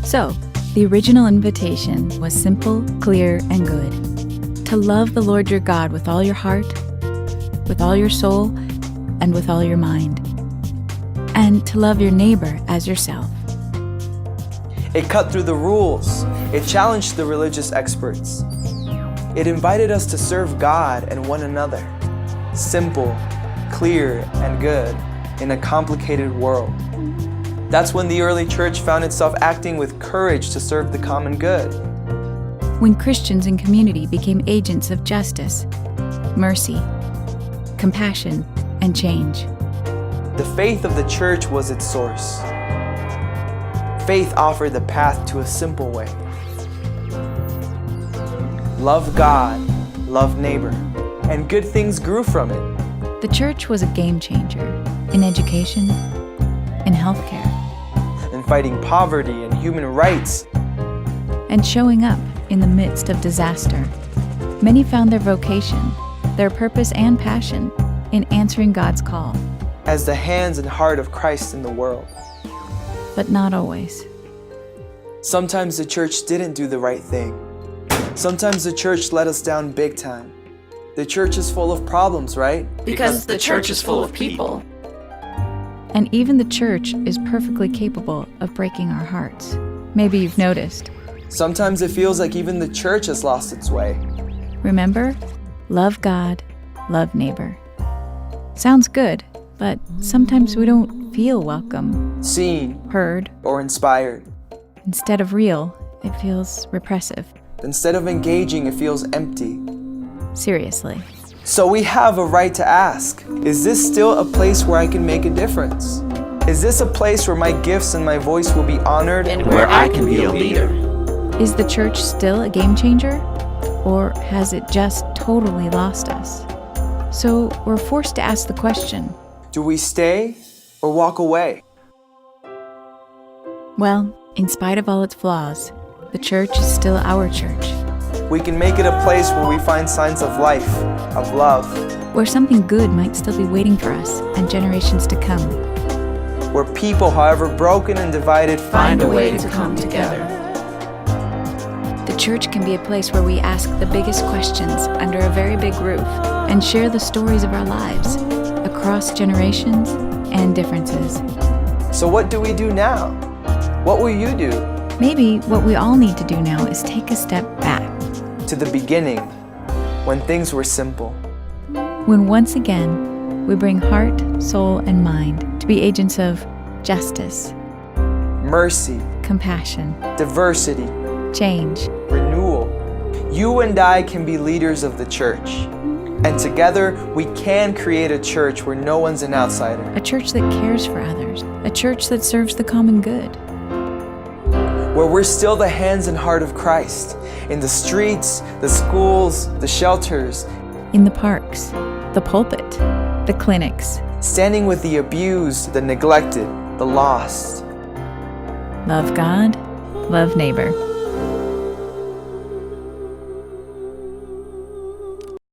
So, the original invitation was simple, clear, and good. To love the Lord your God with all your heart, with all your soul, and with all your mind. And to love your neighbor as yourself. It cut through the rules. It challenged the religious experts. It invited us to serve God and one another. Simple, clear, and good in a complicated world. That's when the early church found itself acting with courage to serve the common good. When Christians and community became agents of justice, mercy, compassion, and change. The faith of the church was its source. Faith offered the path to a simple way. Love God, love neighbor, and good things grew from it. The church was a game changer in education, in healthcare, In fighting poverty and human rights, and showing up in the midst of disaster. Many found their vocation, their purpose and passion in answering God's call. as the hands and heart of Christ in the world. But not always. Sometimes the church didn't do the right thing. Sometimes the church let us down big time. The church is full of problems, right? Because the church is full of people. And even the church is perfectly capable of breaking our hearts. Maybe you've noticed. Sometimes it feels like even the church has lost its way. Remember? Love God, love neighbor. Sounds good, but sometimes we don't feel welcome, Seen heard. or inspired. Instead of real, it feels repressive. Instead of engaging, it feels empty. Seriously. So we have a right to ask, is this still a place where I can make a difference? Is this a place where my gifts and my voice will be honored? And where I can be a leader. Is the church still a game changer? Or has it just totally lost us? So we're forced to ask the question. Do we stay or walk away? Well, in spite of all its flaws, the church is still our church, We can make it a place where we find signs of life, of love, where something good might still be waiting for us and generations to come. where people, however broken and divided, Find a way to come together. The church can be a place where we ask the biggest questions under a very big roof and share the stories of our lives across generations and differences. So what do we do now? What will you do? Maybe what we all need to do now is take a step back, To the beginning, when things were simple. when once again we bring heart, soul, and mind to be agents of justice, Mercy, compassion, diversity, change. renewal. You and I can be leaders of the church. And together, we can create a church where no one's an outsider. A church that cares for others, a church that serves the common good. Where we're still the hands and heart of Christ. In the streets, the schools, the shelters. In the parks, the pulpit, the clinics. Standing with the abused, the neglected, the lost. Love God, love neighbor.